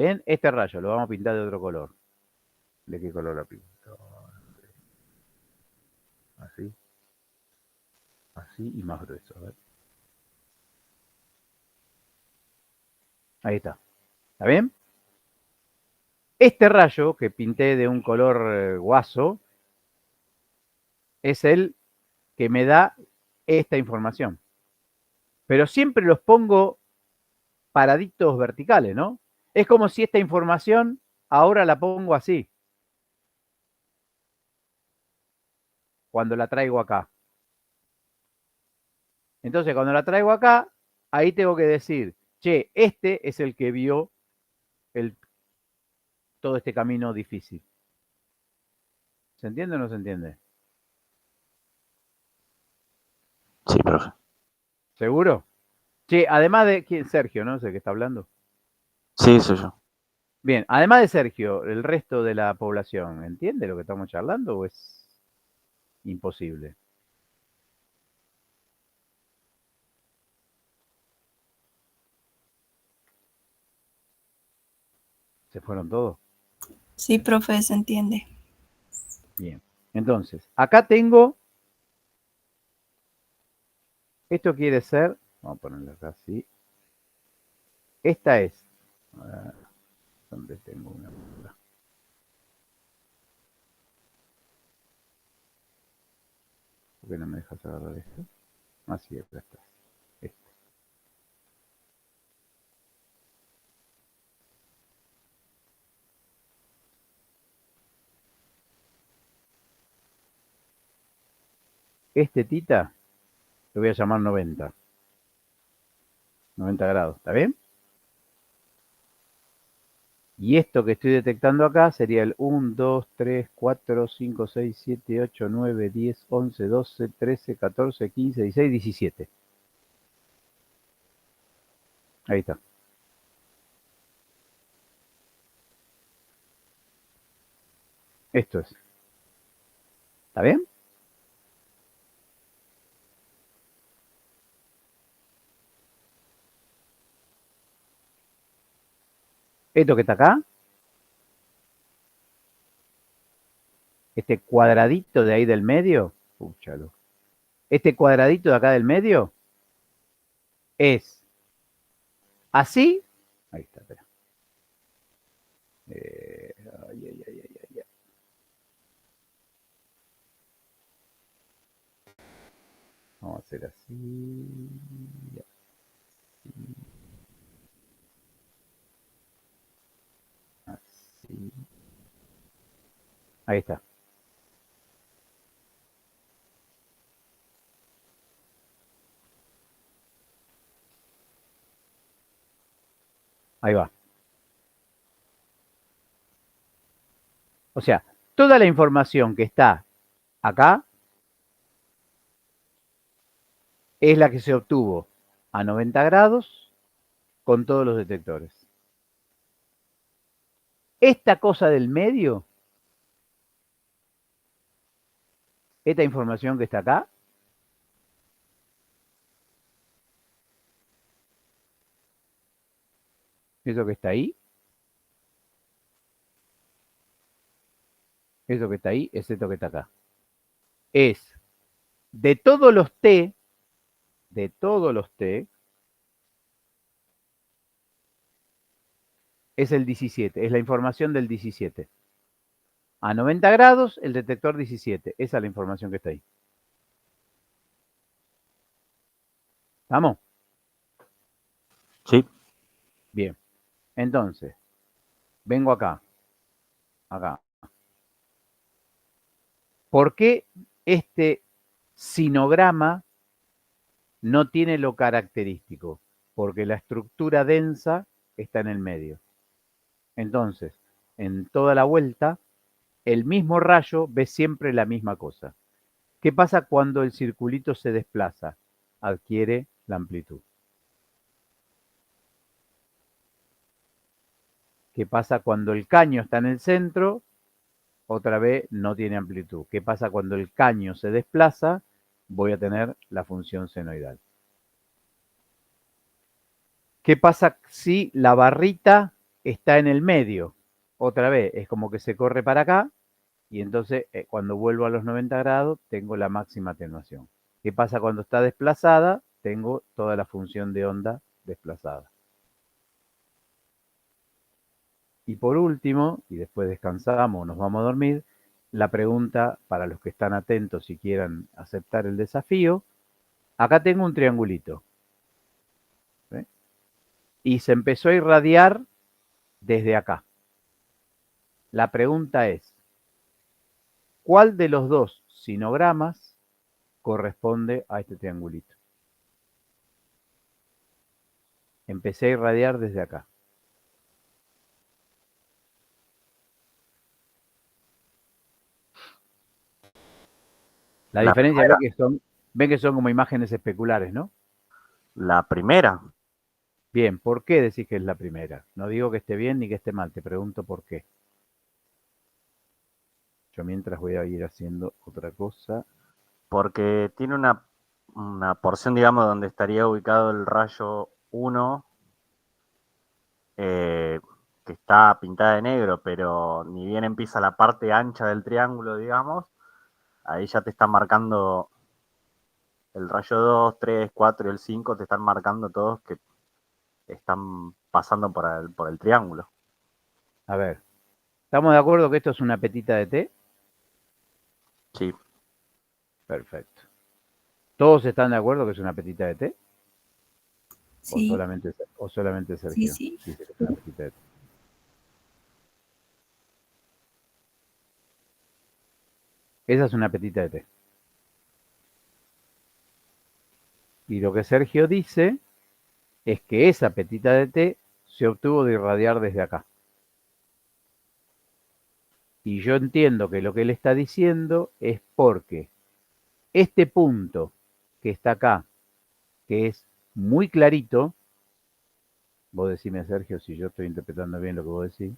¿Ven? Este rayo lo vamos a pintar de otro color. ¿De qué color lo pinto? Así. Así y más grueso. A ver. Ahí está. ¿Está bien? Este rayo que pinté de un color guaso es el que me da esta información. Pero siempre los pongo paraditos verticales, ¿no? Es como si esta información ahora la pongo así, cuando la traigo acá. Entonces, cuando la traigo acá, ahí tengo que decir, che, este es el que vio todo este camino difícil. ¿Se entiende o no se entiende? Sí, profe. ¿Seguro? Che, además de quién, Sergio, ¿no? Es el que está hablando. Sí, soy yo. Bien, además de Sergio, el resto de la población, ¿entiende lo que estamos charlando o es imposible? ¿Se fueron todos? Sí, profe, se entiende. Bien. Entonces, acá tengo, esto quiere ser, vamos a ponerlo acá así. Esta es, ¿dónde tengo una? ¿Por qué no me dejas agarrar esto? Así, acá está. Este. Este tita lo voy a llamar 90. 90 grados, ¿está bien? Y esto que estoy detectando acá sería el 1, 2, 3, 4, 5, 6, 7, 8, 9, 10, 11, 12, 13, 14, 15, 16, 17. Ahí está. Esto es. ¿Está bien? Esto que está acá, este cuadradito de ahí del medio, púchalo. Este cuadradito de acá del medio es así. Ahí está, espera. Ay, ay, ay, ay, ay. Vamos a hacer así. Así. Ahí está. Ahí va. O sea, toda la información que está acá es la que se obtuvo a 90 grados con todos los detectores. Esta cosa del medio, esta información que está acá, eso que está ahí, eso que está ahí, es esto que está acá. Es de todos los T, es el 17, es la información del 17. A 90 grados, el detector 17. Esa es la información que está ahí. ¿Estamos? Sí. Bien. Entonces, vengo acá. Acá. ¿Por qué este sinograma no tiene lo característico? Porque la estructura densa está en el medio. Entonces, en toda la vuelta, el mismo rayo ve siempre la misma cosa. ¿Qué pasa cuando el circulito se desplaza? Adquiere la amplitud. ¿Qué pasa cuando el caño está en el centro? Otra vez no tiene amplitud. ¿Qué pasa cuando el caño se desplaza? Voy a tener la función senoidal. ¿Qué pasa si la barrita está en el medio. Otra vez, es como que se corre para acá y entonces cuando vuelvo a los 90 grados tengo la máxima atenuación. ¿Qué pasa cuando está desplazada? Tengo toda la función de onda desplazada. Y por último, y después descansamos, nos vamos a dormir, la pregunta para los que están atentos y quieran aceptar el desafío. Acá tengo un triangulito. ¿Sí? Y se empezó a irradiar desde acá. La pregunta es, ¿cuál de los dos sinogramas corresponde a este triangulito? Empecé a irradiar desde acá. La La diferencia primera. ven que son como imágenes especulares, ¿no? La primera. Bien, ¿por qué decís que es la primera? No digo que esté bien ni que esté mal, te pregunto por qué. Yo mientras voy a ir haciendo otra cosa. Porque tiene una porción, digamos, donde estaría ubicado el rayo 1, que está pintada de negro, pero ni bien empieza la parte ancha del triángulo, digamos, ahí ya te está marcando el rayo 2, 3, 4 y el 5, te están marcando todos que están pasando por el triángulo. A ver, ¿estamos de acuerdo que esto es una petita de té? Sí. Perfecto. ¿Todos están de acuerdo que es una petita de té? Sí, ¿O solamente sí, Sergio sí. dice que es una petita de té? Esa es una petita de té. Y lo que Sergio dice es que esa petita de té se obtuvo de irradiar desde acá. Y yo entiendo que lo que él está diciendo es porque este punto que está acá, que es muy clarito, vos decime, Sergio, si yo estoy interpretando bien lo que vos decís,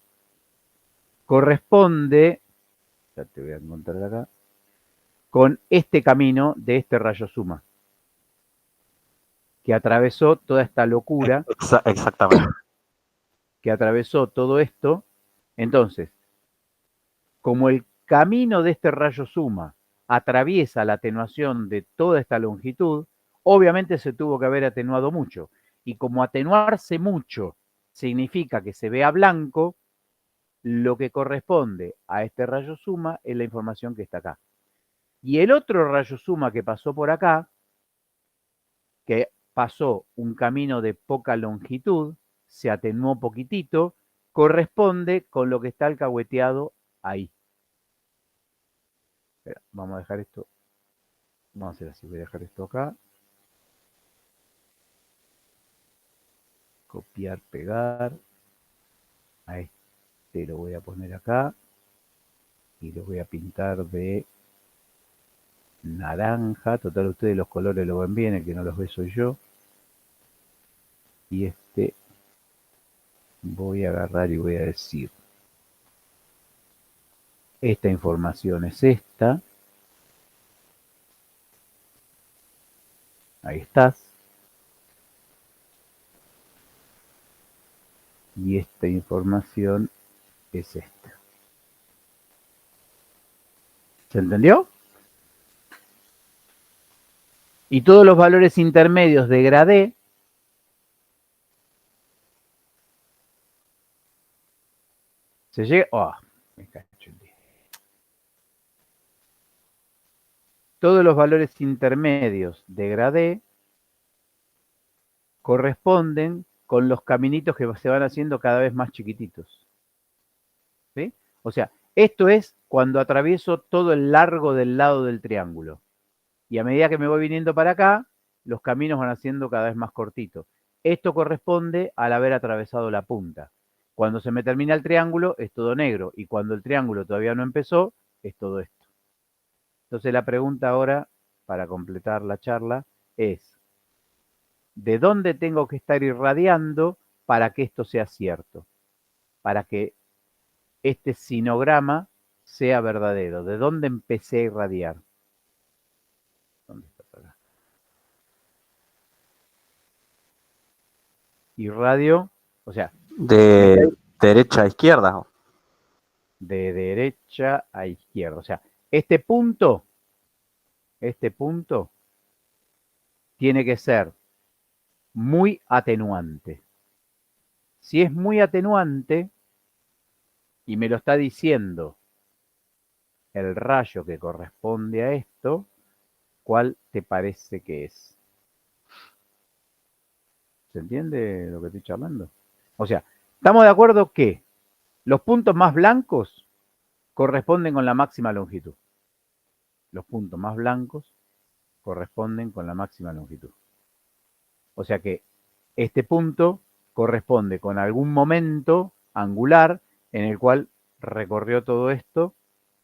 corresponde, ya te voy a encontrar acá, con este camino de este rayo suma, que atravesó toda esta locura, Exactamente. que atravesó todo esto. Entonces, como el camino de este rayo suma atraviesa la atenuación de toda esta longitud, obviamente se tuvo que haber atenuado mucho. Y como atenuarse mucho significa que se vea blanco, lo que corresponde a este rayo suma es la información que está acá. Y el otro rayo suma que pasó por acá, que pasó un camino de poca longitud, se atenuó poquitito, corresponde con lo que está alcahueteado ahí. Espera, vamos a dejar esto, vamos a hacer así, voy a dejar esto acá, copiar, pegar, a este lo voy a poner acá y lo voy a pintar de naranja, total ustedes los colores lo ven bien, el que no los ve soy yo, y este voy a agarrar y voy a decir, esta información es esta, ahí estás, y esta información es esta. ¿Se entendió? Y todos los valores intermedios de grade se llega... Oh, me cacho el día. Todos los valores intermedios de grade corresponden con los caminitos que se van haciendo cada vez más chiquititos. ¿Sí? O sea, esto es cuando atravieso todo el largo del lado del triángulo. Y a medida que me voy viniendo para acá, los caminos van haciendo cada vez más cortitos. Esto corresponde al haber atravesado la punta. Cuando se me termina el triángulo es todo negro y cuando el triángulo todavía no empezó es todo esto. Entonces la pregunta ahora, para completar la charla, es ¿de dónde tengo que estar irradiando para que esto sea cierto? Para que este sinograma sea verdadero. ¿De dónde empecé a irradiar? ¿Dónde está acá? Irradio, o sea, De Derecha a izquierda. De derecha a izquierda. O sea, este punto tiene que ser muy atenuante. Si es muy atenuante y me lo está diciendo el rayo que corresponde a esto, ¿cuál te parece que es? ¿Se entiende lo que estoy charlando? O sea, estamos de acuerdo que los puntos más blancos corresponden con la máxima longitud. Los puntos más blancos corresponden con la máxima longitud. O sea que este punto corresponde con algún momento angular en el cual recorrió todo esto,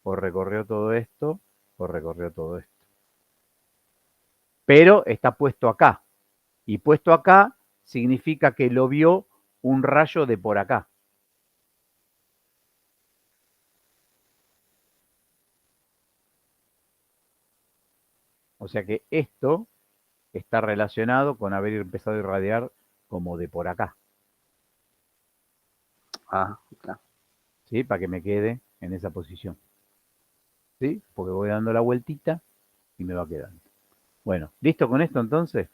o recorrió todo esto, o recorrió todo esto. Pero está puesto acá. Y puesto acá significa que lo vio un rayo de por acá. O sea que esto está relacionado con haber empezado a irradiar como de por acá. Ah, claro. ¿Sí? Para que me quede en esa posición. ¿Sí? Porque voy dando la vueltita y me va quedando. Bueno, ¿listo con esto entonces?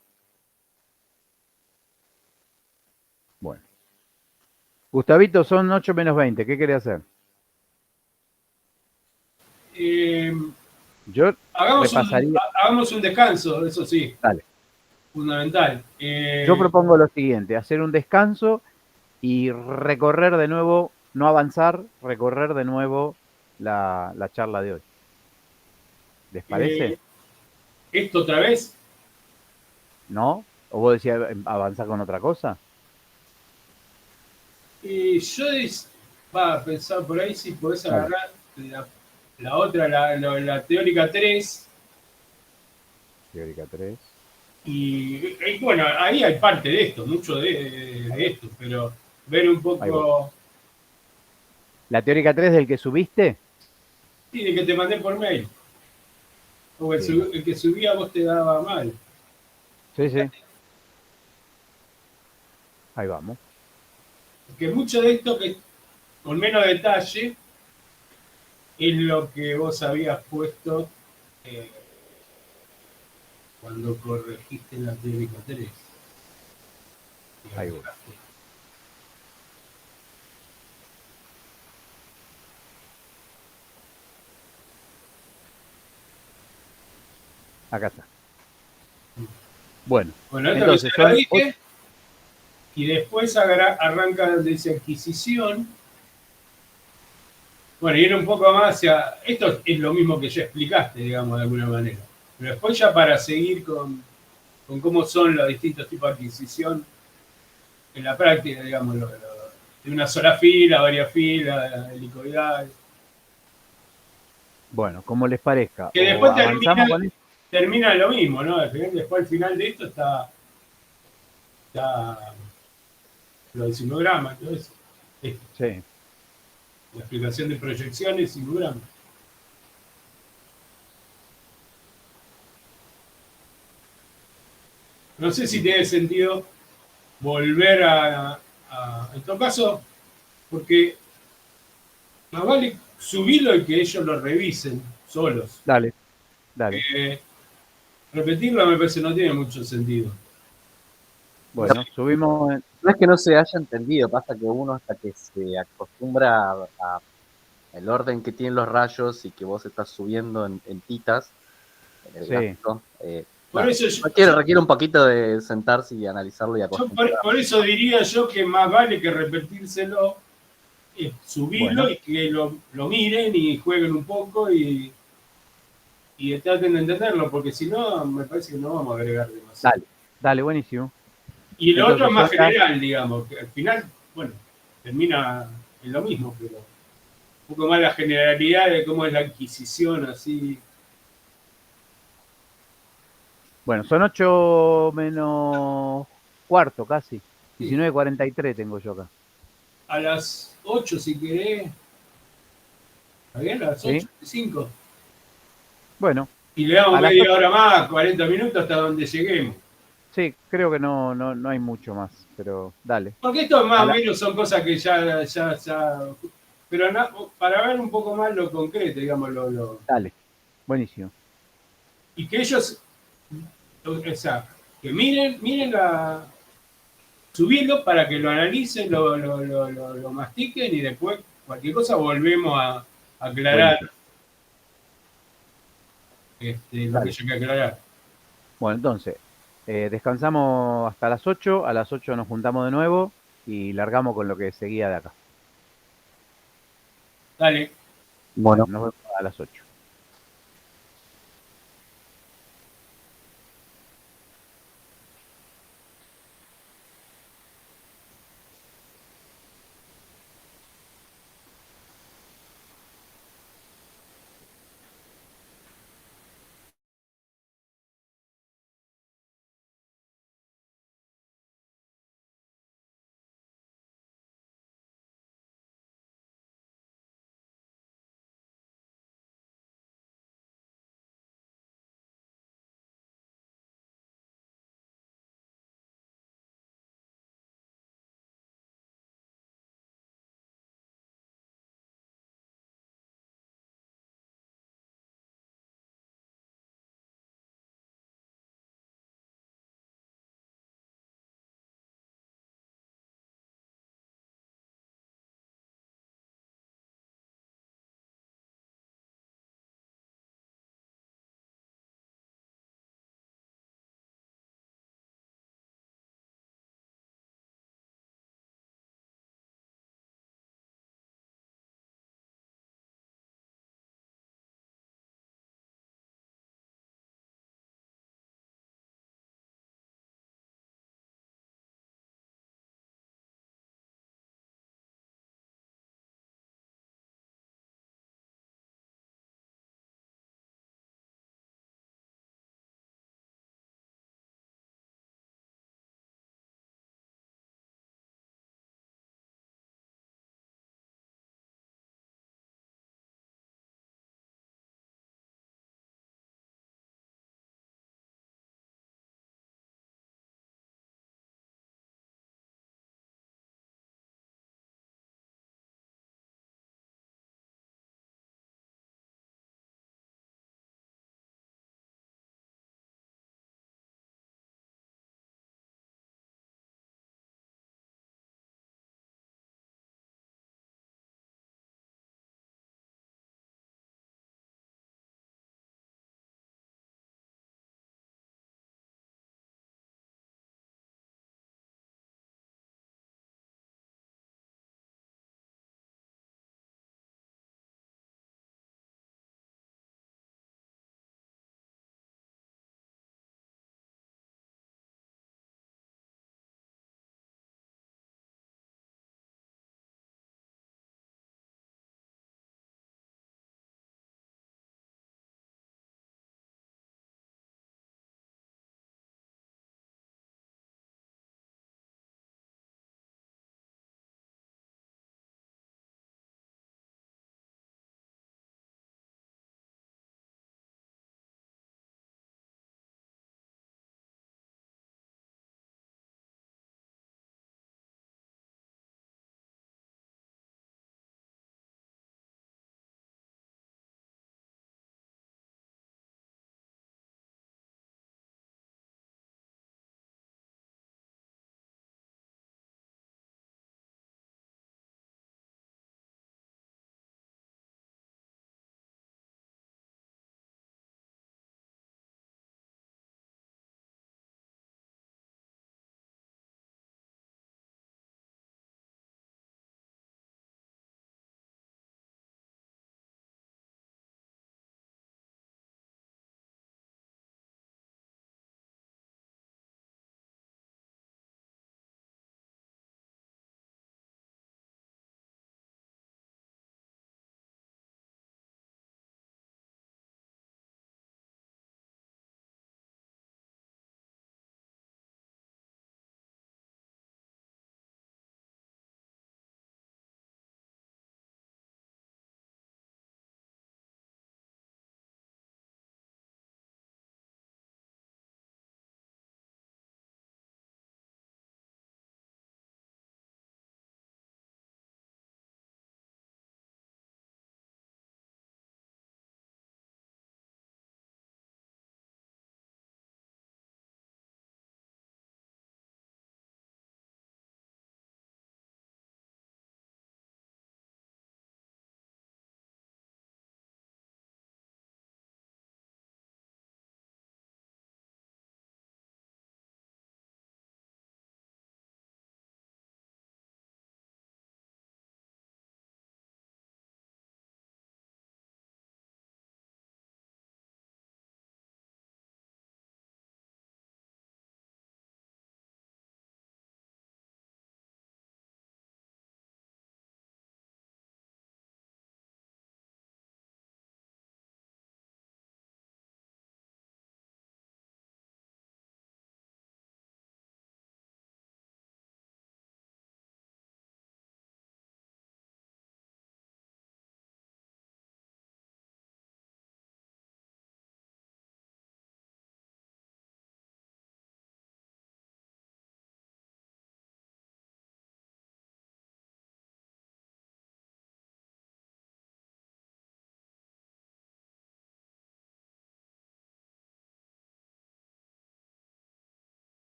Bueno. Gustavito, son 8 menos 20. ¿Qué querés hacer? Yo repasaría. Hagamos un descanso, eso sí. Dale. Fundamental. Yo propongo lo siguiente, hacer un descanso y recorrer de nuevo, no avanzar, recorrer de nuevo la charla de hoy. ¿Les parece? ¿Esto otra vez? ¿No? ¿O vos decías avanzar con otra cosa? Yo va a pensar por ahí si podés agarrar la otra, la teórica 3. Teórica 3. Y bueno, ahí hay parte de esto, mucho de esto, pero ver un poco. ¿La teórica 3 del que subiste? Sí, de que te mandé por mail. O el que subía vos te daba mal. Sí, sí. Ahí vamos. Porque mucho de esto, que con menos detalle, es lo que vos habías puesto cuando corregiste la teórica 3. Ahí voy. Acá está. Bueno, entonces yo lo dije, y después arranca donde dice adquisición. Bueno, y era un poco más hacia. Esto es lo mismo que ya explicaste, digamos, de alguna manera. Pero después, ya para seguir con cómo son los distintos tipos de adquisición en la práctica, digamos, de una sola fila, varias filas, helicoidal. Bueno, como les parezca. Que después termina lo mismo, ¿no? Después, al final de esto está lo del simulograma, todo eso. Sí. La explicación de proyecciones, simulograma. No sé si tiene sentido volver en todo caso, porque más vale subirlo y que ellos lo revisen solos. Dale. Repetirlo me parece no tiene mucho sentido. Bueno, subimos. No es que no se haya entendido, pasa que uno hasta que se acostumbra a el orden que tienen los rayos y que vos estás subiendo en titas, en el gráfico, por eso requiere un poquito de sentarse y analizarlo y acostumbrarse. Por eso diría yo que más vale que repetírselo, subirlo y que lo miren y jueguen un poco y traten de entenderlo, porque si no, me parece que no vamos a agregar demasiado. Dale, buenísimo. Y lo otro es más general, digamos, que al final, bueno, termina en lo mismo, pero un poco más la generalidad de cómo es la adquisición, así. Bueno, son 8 menos cuarto casi. 19:43 tengo yo acá. A las 8, si querés. ¿Está bien? A las 8:05. Bueno. Y le damos media hora más, 40 minutos hasta donde lleguemos. Sí, creo que no hay mucho más, pero dale. Porque esto más A o la- menos son cosas que ya, pero para ver un poco más lo concreto, digamos, Dale. Buenísimo. y que ellos, o sea, que miren subirlo para que lo analicen, lo mastiquen y después cualquier cosa volvemos a aclarar Buenísimo. lo que Dale. haya que aclarar. Bueno, entonces, descansamos hasta las 8. A las 8 nos juntamos de nuevo y largamos con lo que seguía de acá. Dale. Dale, Bueno. nos vemos a las 8.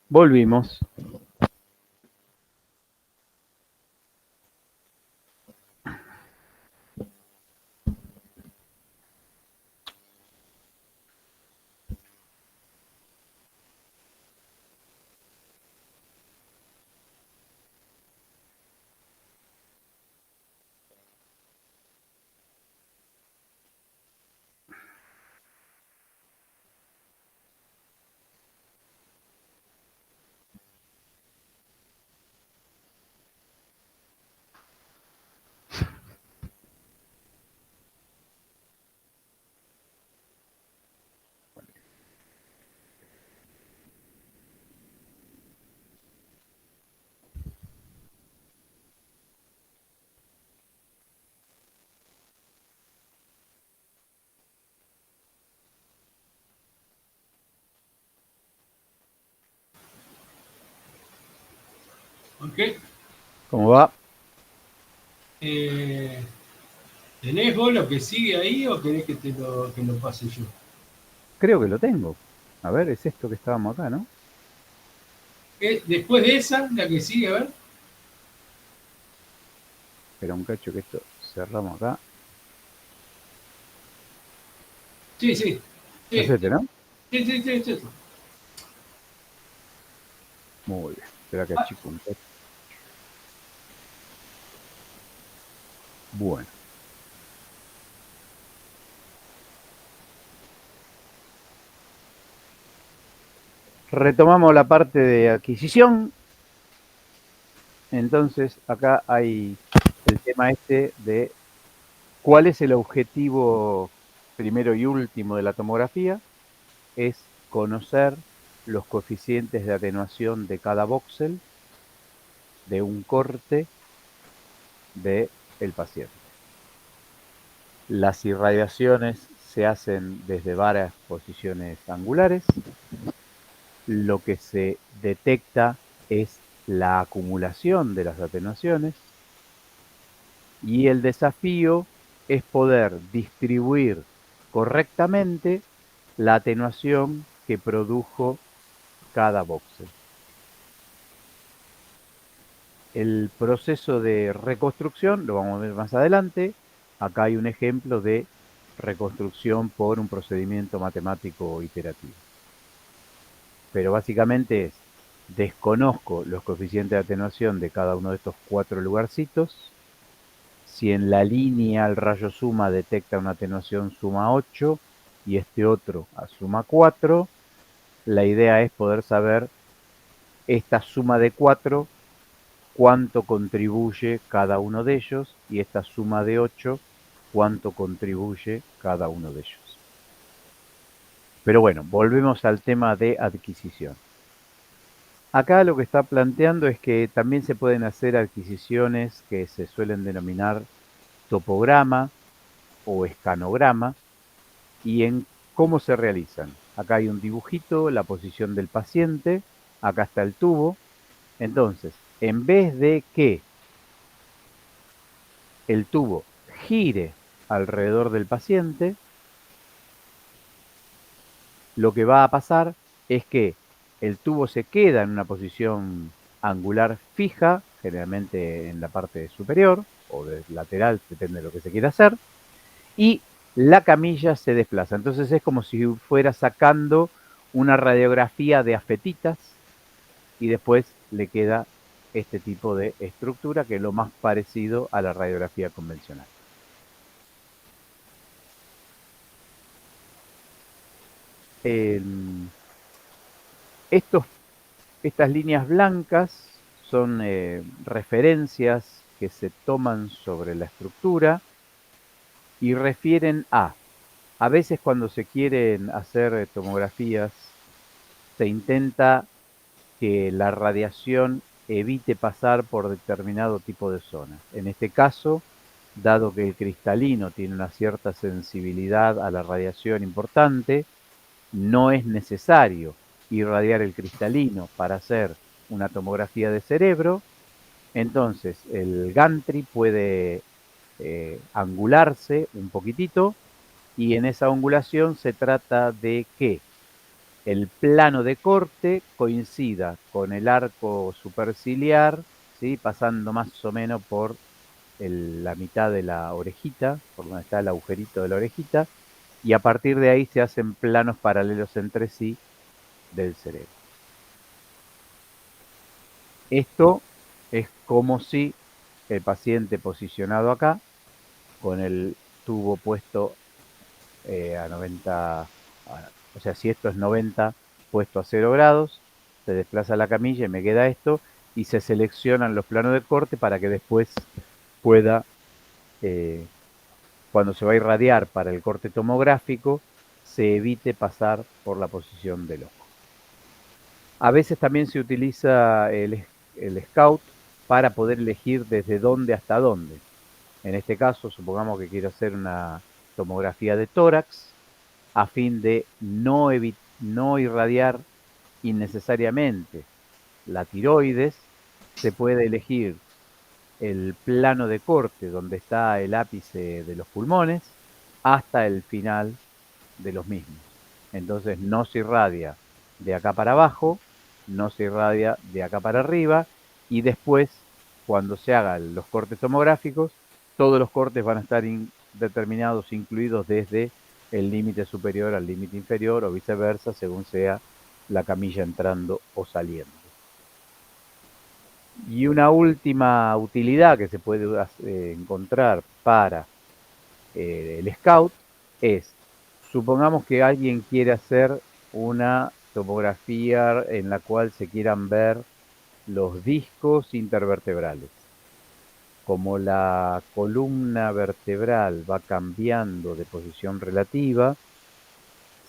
Volvimos. ¿Ok? ¿Cómo va? ¿Tenés vos lo que sigue ahí o querés que que lo pase yo? Creo que lo tengo. A ver, es esto que estábamos acá, ¿no? Después de esa, la que sigue, a ver. Espera un cacho que esto cerramos acá. Sí, sí. Sí, Es este, ¿no? sí, sí, sí, sí. Muy bien. Espera que achico un cacho. Bueno. Retomamos la parte de adquisición. Entonces, acá hay el tema este de cuál es el objetivo primero y último de la tomografía. Es conocer los coeficientes de atenuación de cada voxel de un corte del paciente. Las irradiaciones se hacen desde varias posiciones angulares. Lo que se detecta es la acumulación de las atenuaciones y el desafío es poder distribuir correctamente la atenuación que produjo cada voxel. El proceso de reconstrucción lo vamos a ver más adelante. Acá hay un ejemplo de reconstrucción por un procedimiento matemático iterativo. Pero básicamente es, desconozco los coeficientes de atenuación de cada uno de estos 4 lugarcitos. Si en la línea el rayo suma detecta una atenuación suma 8 y este otro a suma 4, la idea es poder saber esta suma de 4 cuánto contribuye cada uno de ellos y esta suma de 8 cuánto contribuye cada uno de ellos. Pero bueno, volvemos al tema de adquisición. Acá lo que está planteando es que también se pueden hacer adquisiciones que se suelen denominar topograma o escanograma y en cómo se realizan. Acá hay un dibujito, la posición del paciente, acá está el tubo. Entonces, en vez de que el tubo gire alrededor del paciente, lo que va a pasar es que el tubo se queda en una posición angular fija, generalmente en la parte superior o lateral, depende de lo que se quiera hacer, y la camilla se desplaza. Entonces es como si fuera sacando una radiografía de afetitas y después le queda este tipo de estructura que es lo más parecido a la radiografía convencional. Estas líneas blancas son referencias que se toman sobre la estructura y refieren a veces cuando se quieren hacer tomografías, se intenta que la radiación evite pasar por determinado tipo de zona. En este caso, dado que el cristalino tiene una cierta sensibilidad a la radiación importante, no es necesario irradiar el cristalino para hacer una tomografía de cerebro. Entonces, el gantry puede angularse un poquitito y en esa angulación se trata de que el plano de corte coincida con el arco superciliar, ¿sí? Pasando más o menos por la mitad de la orejita, por donde está el agujerito de la orejita, y a partir de ahí se hacen planos paralelos entre sí del cerebro. Esto es como si el paciente posicionado acá, con el tubo puesto a 90, o sea, si esto es 90 puesto a 0 grados, se desplaza la camilla y me queda esto, y se seleccionan los planos de corte para que después pueda, cuando se va a irradiar para el corte tomográfico, se evite pasar por la posición del ojo. A veces también se utiliza el Scout para poder elegir desde dónde hasta dónde. En este caso, supongamos que quiero hacer una tomografía de tórax a fin de no irradiar innecesariamente la tiroides. Se puede elegir el plano de corte donde está el ápice de los pulmones hasta el final de los mismos. Entonces no se irradia de acá para abajo, no se irradia de acá para arriba, y después, cuando se hagan los cortes tomográficos, todos los cortes van a estar determinados, incluidos desde el límite superior al límite inferior o viceversa, según sea la camilla entrando o saliendo. Y una última utilidad que se puede encontrar para el Scout es, supongamos que alguien quiere hacer una tomografía en la cual se quieran ver los discos intervertebrales. Como la columna vertebral va cambiando de posición relativa,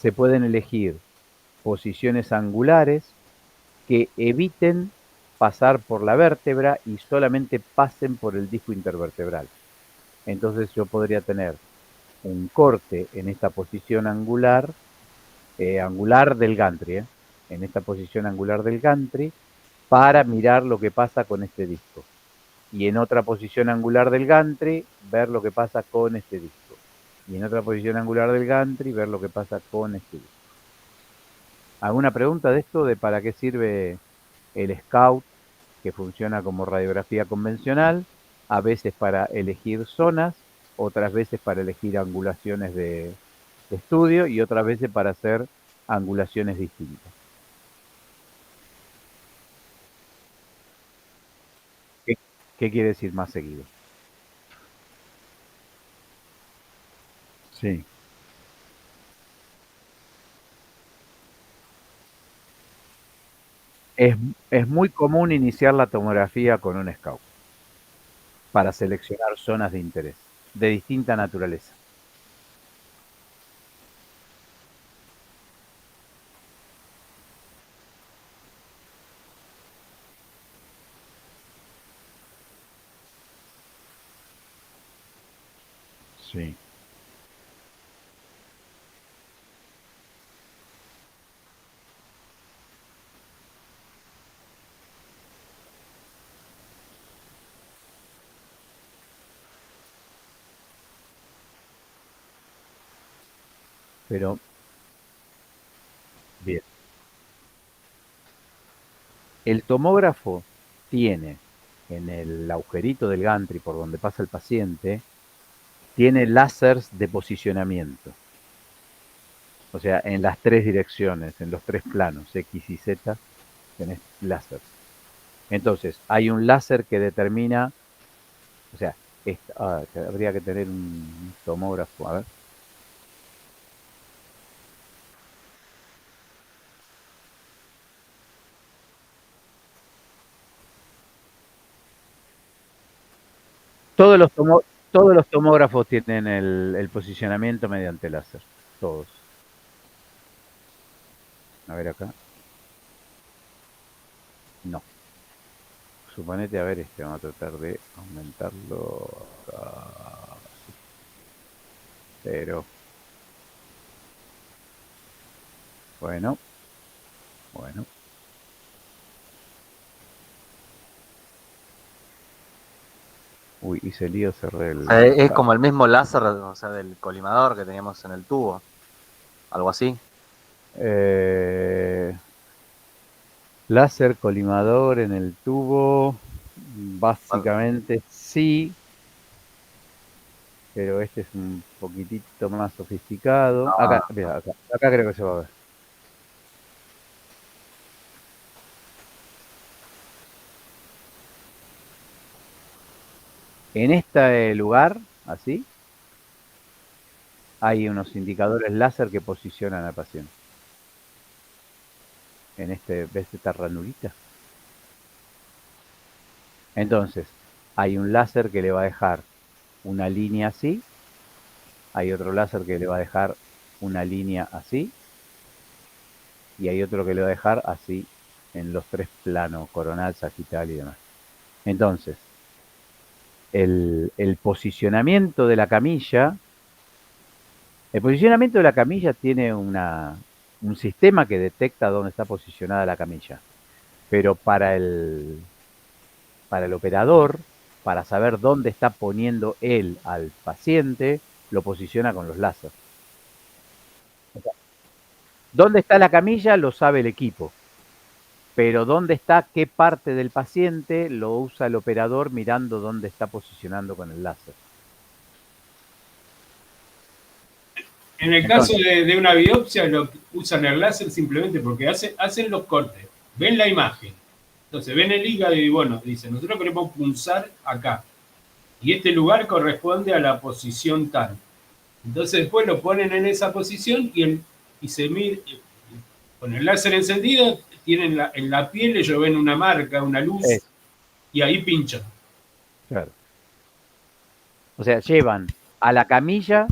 se pueden elegir posiciones angulares que eviten pasar por la vértebra y solamente pasen por el disco intervertebral. Entonces yo podría tener un corte en esta posición angular, angular del gantry, en esta posición angular del gantry, para mirar lo que pasa con este disco. Y en otra posición angular del gantry, ver lo que pasa con este disco. Y en otra posición angular del gantry, ver lo que pasa con este disco. ¿Alguna pregunta de esto, de para qué sirve el Scout, que funciona como radiografía convencional, a veces para elegir zonas, otras veces para elegir angulaciones de estudio y otras veces para hacer angulaciones distintas? ¿Qué quiere decir más seguido? Sí. Es muy común iniciar la tomografía con un Scout para seleccionar zonas de interés de distinta naturaleza. Sí. Pero, bien, el tomógrafo tiene en el agujerito del gantry por donde pasa el paciente, tiene láseres de posicionamiento. O sea, en las tres direcciones, en los tres planos, X y Z, tenés láser. Entonces, hay un láser que determina, o sea, habría que tener un tomógrafo, a ver. Todos los tomógrafos tienen el posicionamiento mediante láser, todos. A ver acá. No. Suponete, a ver, vamos a tratar de aumentarlo acá. Pero, bueno. Uy, hice lío, cerré el... Es como el mismo láser, o sea, del colimador que teníamos en el tubo. Algo así. Láser colimador en el tubo, básicamente sí, pero este es un poquitito más sofisticado. Acá, mira, acá creo que se va a ver. En este lugar, así, hay unos indicadores láser que posicionan al paciente. ¿Ves esta ranurita? Entonces, hay un láser que le va a dejar una línea así, hay otro láser que le va a dejar una línea así, y hay otro que le va a dejar así en los 3 planos, coronal, sagital y demás. Entonces, el posicionamiento de la camilla, tiene un sistema que detecta dónde está posicionada la camilla, pero para el operador, para saber dónde está poniendo él al paciente, lo posiciona con los láser. ¿Dónde está la camilla? Lo sabe el equipo. Pero dónde está, qué parte del paciente, lo usa el operador mirando dónde está posicionando con el láser. En el caso de una biopsia, usan el láser simplemente porque hacen los cortes, ven la imagen. Entonces ven el hígado y bueno, dicen, nosotros queremos punzar acá. Y este lugar corresponde a la posición tal. Entonces después lo ponen en esa posición y se mira, con el láser encendido, tienen en la piel, ellos ven una marca, una luz, y ahí pinchan. Claro. O sea, llevan a la camilla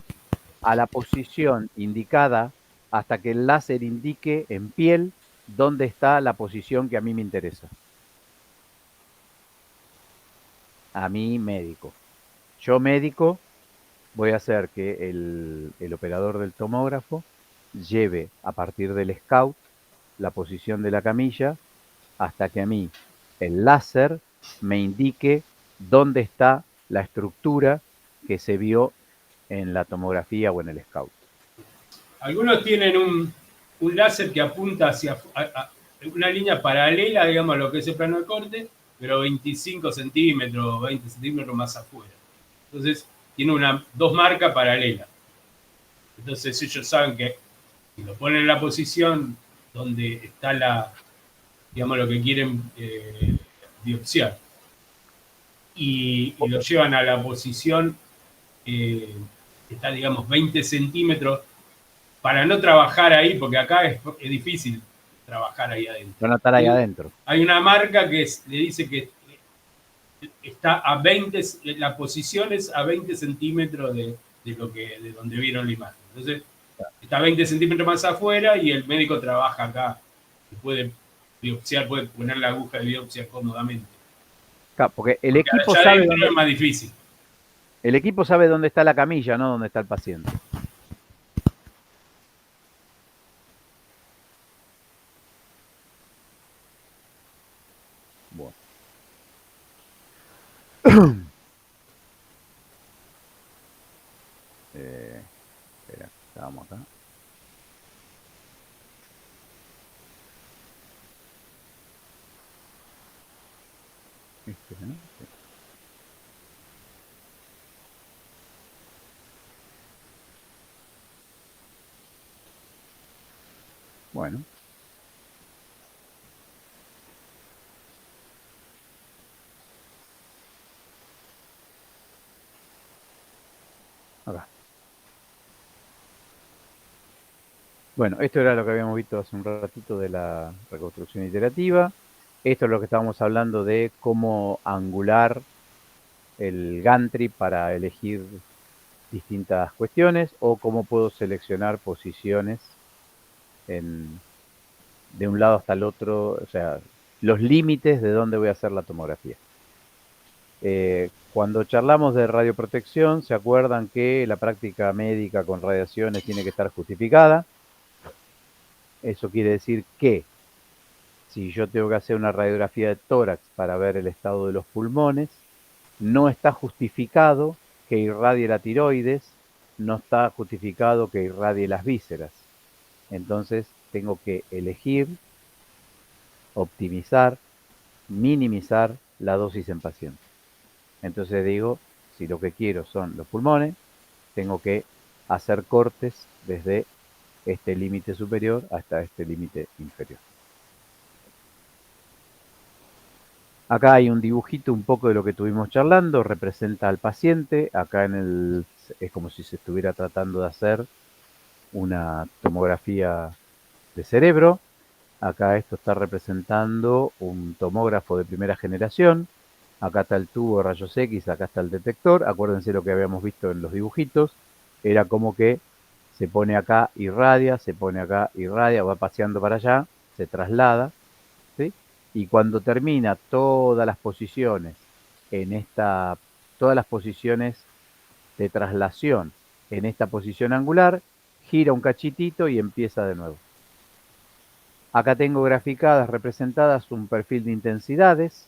a la posición indicada hasta que el láser indique en piel dónde está la posición que a mí me interesa. A mí, médico. Yo, médico, voy a hacer que el operador del tomógrafo lleve a partir del scout la posición de la camilla hasta que a mí el láser me indique dónde está la estructura que se vio en la tomografía o en el scout. Algunos tienen un láser que apunta hacia una línea paralela, digamos, a lo que es el plano de corte, pero 25 centímetros, 20 centímetros más afuera. Entonces, tiene dos marcas paralelas. Entonces, ellos saben que si lo ponen en la posición donde está digamos, lo que quieren biopsiar, y lo llevan a la posición que está, digamos, 20 centímetros, para no trabajar ahí, porque acá es difícil trabajar ahí adentro. Van a estar ahí adentro. Hay una marca que le dice que está a 20, la posición es a 20 centímetros de donde vieron la imagen. Entonces, está 20 centímetros más afuera y el médico trabaja acá. Y puede biopsiar, puede poner la aguja de biopsia cómodamente. Claro, porque el equipo sabe dónde es más difícil. El equipo sabe dónde está la camilla, no dónde está el paciente. Bueno. Espera, estábamos acá. ¿No? Sí. Bueno. Acá. Bueno, esto era lo que habíamos visto hace un ratito de la reconstrucción iterativa. Esto es lo que estábamos hablando de cómo angular el gantry para elegir distintas cuestiones o cómo puedo seleccionar posiciones de un lado hasta el otro, o sea, los límites de dónde voy a hacer la tomografía. Cuando charlamos de radioprotección, ¿se acuerdan que la práctica médica con radiaciones tiene que estar justificada? Eso quiere decir que si yo tengo que hacer una radiografía de tórax para ver el estado de los pulmones, no está justificado que irradie la tiroides, no está justificado que irradie las vísceras. Entonces, tengo que elegir, optimizar, minimizar la dosis en paciente. Entonces digo, si lo que quiero son los pulmones, tengo que hacer cortes desde este límite superior hasta este límite inferior. Acá hay un dibujito un poco de lo que estuvimos charlando, representa al paciente, acá es como si se estuviera tratando de hacer una tomografía de cerebro, acá esto está representando un tomógrafo de primera generación, acá está el tubo de rayos X, acá está el detector, acuérdense lo que habíamos visto en los dibujitos, era como que se pone acá, irradia, se pone acá, irradia, va paseando para allá, se traslada, ¿sí? Y cuando termina todas las posiciones todas las posiciones de traslación en esta posición angular, gira un cachitito y empieza de nuevo. Acá tengo graficadas, representadas un perfil de intensidades,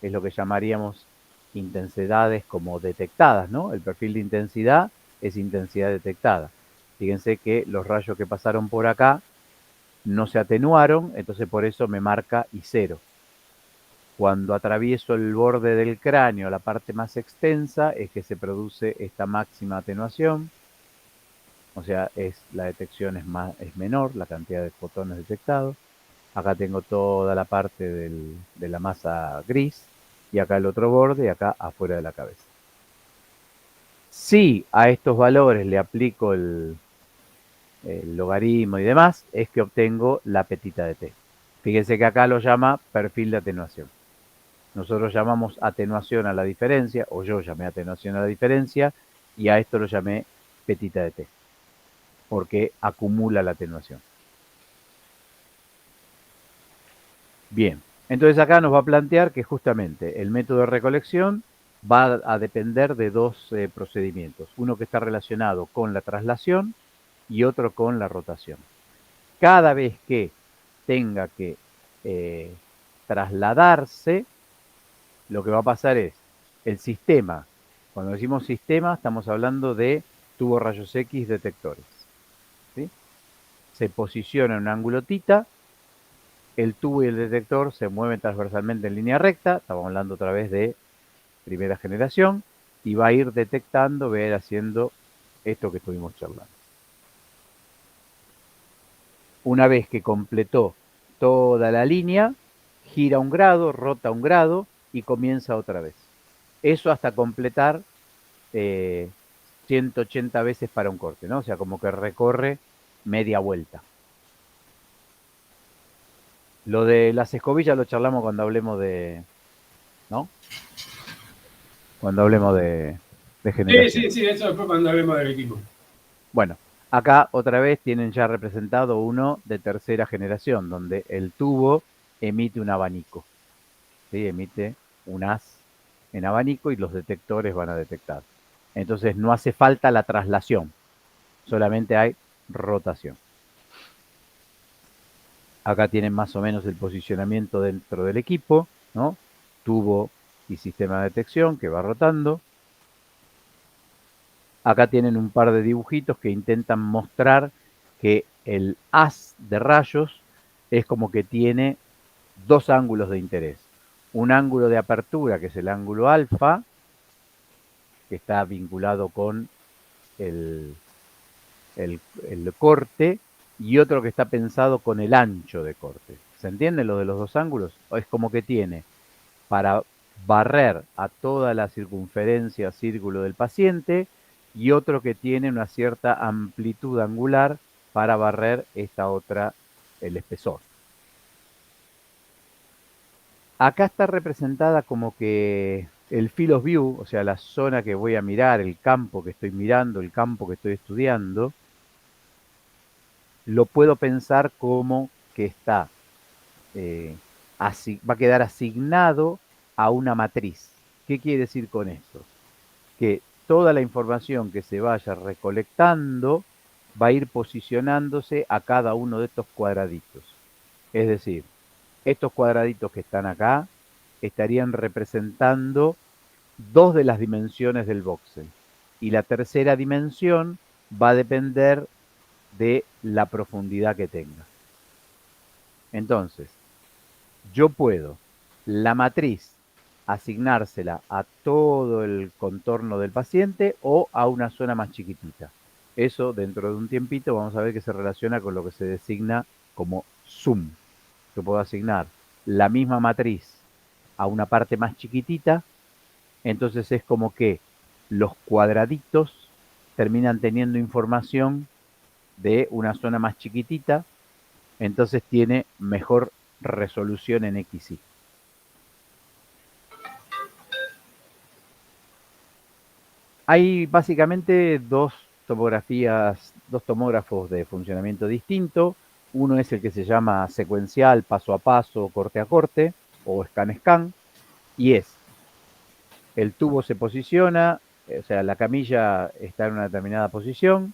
es lo que llamaríamos intensidades como detectadas, ¿no? El perfil de intensidad es intensidad detectada. Fíjense que los rayos que pasaron por acá no se atenuaron, entonces por eso me marca I0. Cuando atravieso el borde del cráneo, la parte más extensa, es que se produce esta máxima atenuación, o sea, la detección es menor, la cantidad de fotones detectados. Acá tengo toda la parte de la masa gris, y acá el otro borde, y acá afuera de la cabeza. Si a estos valores le aplico el logaritmo y demás, es que obtengo la petita de t. Fíjense que acá lo llama perfil de atenuación. Nosotros llamamos atenuación a la diferencia, o yo llamé atenuación a la diferencia, y a esto lo llamé petita de t, porque acumula la atenuación. Bien, entonces acá nos va a plantear que justamente el método de recolección va a depender de dos procedimientos. Uno que está relacionado con la traslación y otro con la rotación. Cada vez que tenga que trasladarse, lo que va a pasar es el sistema. Cuando decimos sistema, estamos hablando de tubo rayos X detectores, ¿sí? Se posiciona en un ángulo θ, el tubo y el detector se mueven transversalmente en línea recta, estamos hablando otra vez de primera generación, y va a ir detectando, va a ir haciendo esto que estuvimos charlando. Una vez que completó toda la línea, gira un grado, rota un grado y comienza otra vez. Eso hasta completar 180 veces para un corte, ¿no? O sea, como que recorre media vuelta. Lo de las escobillas lo charlamos cuando hablemos de, ¿no? Cuando hablemos de generación. Sí, eso después cuando hablemos del equipo. Bueno, acá otra vez tienen ya representado uno de tercera generación, donde el tubo emite un abanico, ¿sí? Emite un haz en abanico y los detectores van a detectar. Entonces no hace falta la traslación, solamente hay rotación. Acá tienen más o menos el posicionamiento dentro del equipo, ¿no? Tubo y sistema de detección que va rotando. Acá tienen un par de dibujitos que intentan mostrar que el haz de rayos es como que tiene dos ángulos de interés. Un ángulo de apertura, que es el ángulo alfa, que está vinculado con el corte, y otro que está pensado con el ancho de corte. ¿Se entiende lo de los dos ángulos? Es como que tiene para barrer a toda la circunferencia círculo del paciente, y otro que tiene una cierta amplitud angular para barrer esta otra, el espesor. Acá está representada como que el field of view, o sea, la zona que voy a mirar, el campo que estoy mirando, el campo que estoy estudiando, lo puedo pensar como que está, va a quedar asignado a una matriz. ¿Qué quiere decir con esto? Que toda la información que se vaya recolectando va a ir posicionándose a cada uno de estos cuadraditos. Es decir, estos cuadraditos que están acá estarían representando dos de las dimensiones del voxel. Y la tercera dimensión va a depender de la profundidad que tenga. Entonces, yo puedo la matriz asignársela a todo el contorno del paciente o a una zona más chiquitita. Eso dentro de un tiempito vamos a ver que se relaciona con lo que se designa como zoom. Yo puedo asignar la misma matriz a una parte más chiquitita, entonces es como que los cuadraditos terminan teniendo información de una zona más chiquitita, entonces tiene mejor resolución en XY. Hay básicamente dos tomógrafos de funcionamiento distinto. Uno es el que se llama secuencial, paso a paso, corte a corte, o scan-scan, y es, el tubo se posiciona, o sea, la camilla está en una determinada posición,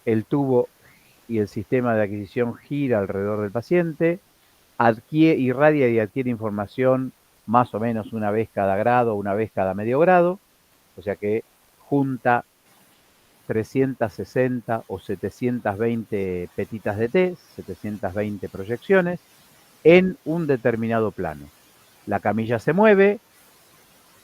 el tubo y el sistema de adquisición gira alrededor del paciente, irradia y adquiere información más o menos una vez cada grado, una vez cada medio grado, o sea que junta 360 o 720 petitas de T, 720 proyecciones, en un determinado plano. La camilla se mueve,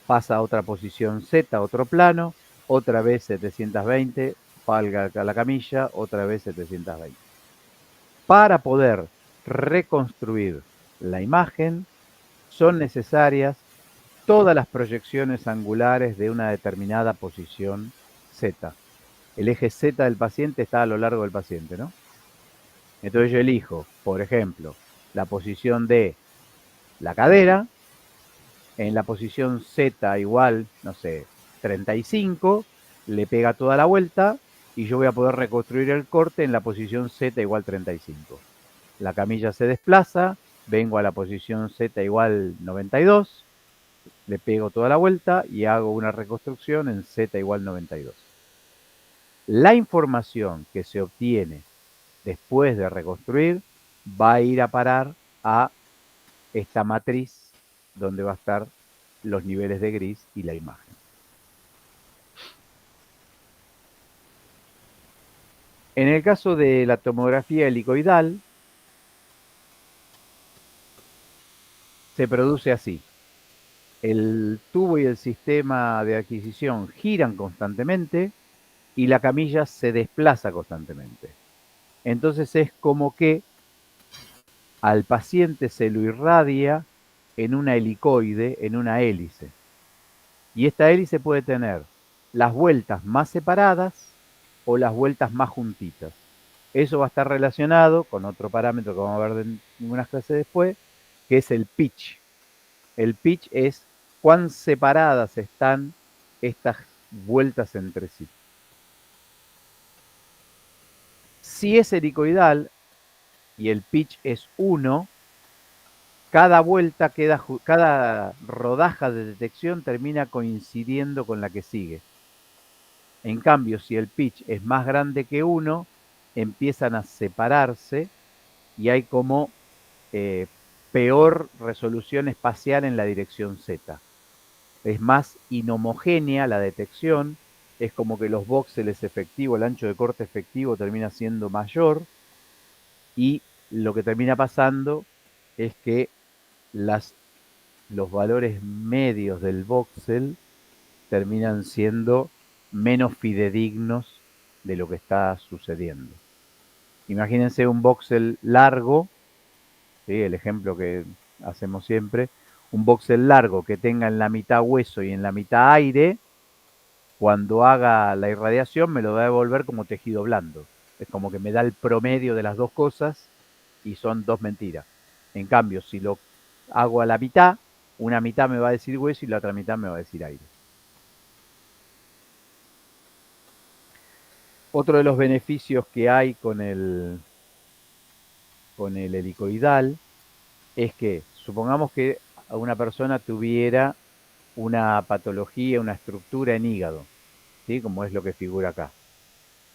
pasa a otra posición Z, otro plano, otra vez 720, valga la camilla, otra vez 720. Para poder reconstruir la imagen, son necesarias todas las proyecciones angulares de una determinada posición Z. El eje Z del paciente está a lo largo del paciente, ¿no? Entonces yo elijo, por ejemplo, la posición de la cadera, en la posición Z igual, no sé, 35, le pega toda la vuelta y yo voy a poder reconstruir el corte en la posición Z igual 35. La camilla se desplaza, vengo a la posición Z igual 92, le pego toda la vuelta y hago una reconstrucción en Z igual 92. La información que se obtiene después de reconstruir va a ir a parar a esta matriz donde va a estar los niveles de gris y la imagen. En el caso de la tomografía helicoidal, se produce así. El tubo y el sistema de adquisición giran constantemente y la camilla se desplaza constantemente. Entonces es como que al paciente se lo irradia en una helicoide, en una hélice. Y esta hélice puede tener las vueltas más separadas o las vueltas más juntitas. Eso va a estar relacionado con otro parámetro que vamos a ver en unas clases después, que es el pitch. El pitch es cuán separadas están estas vueltas entre sí. Si es helicoidal y el pitch es 1, cada vuelta cada rodaja de detección termina coincidiendo con la que sigue. En cambio, si el pitch es más grande que 1, empiezan a separarse y hay como peor resolución espacial en la dirección Z. Es más inhomogénea la detección, es como que los voxeles efectivos, el ancho de corte efectivo termina siendo mayor y lo que termina pasando es que los valores medios del voxel terminan siendo menos fidedignos de lo que está sucediendo. Imagínense un voxel largo, ¿sí? El ejemplo que hacemos siempre, un voxel largo que tenga en la mitad hueso y en la mitad aire, cuando haga la irradiación me lo va a devolver como tejido blando. Es como que me da el promedio de las dos cosas y son dos mentiras. En cambio, si lo hago a la mitad, una mitad me va a decir hueso y la otra mitad me va a decir aire. Otro de los beneficios que hay con el helicoidal es que, supongamos que una persona tuviera una patología, una estructura en hígado, ¿sí? Como es lo que figura acá,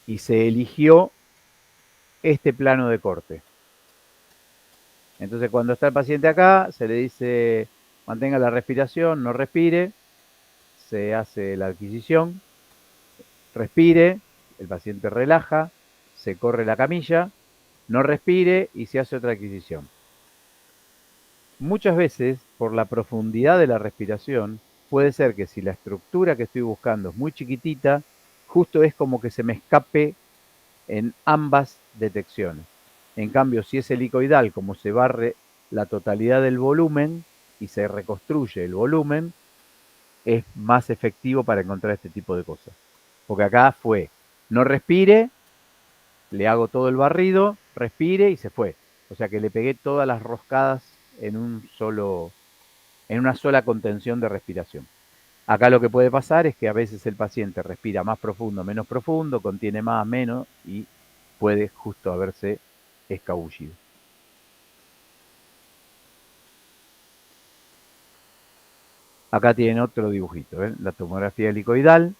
y se eligió este plano de corte. Entonces, cuando está el paciente acá, se le dice mantenga la respiración, no respire, se hace la adquisición, respire, el paciente relaja, se corre la camilla, no respire y se hace otra adquisición. muchas veces, por la profundidad de la respiración, puede ser que si la estructura que estoy buscando es muy chiquitita, justo es como que se me escape en ambas detecciones. En cambio, si es helicoidal, como se barre la totalidad del volumen y se reconstruye el volumen, es más efectivo para encontrar este tipo de cosas. Porque acá fue, no respire, le hago todo el barrido, respire y se fue. O sea que le pegué todas las roscadas en una sola contención de respiración. Acá lo que puede pasar es que a veces el paciente respira más profundo, menos profundo, contiene más, menos y puede justo haberse escabullido. Acá tienen otro dibujito, ¿ven? La tomografía helicoidal.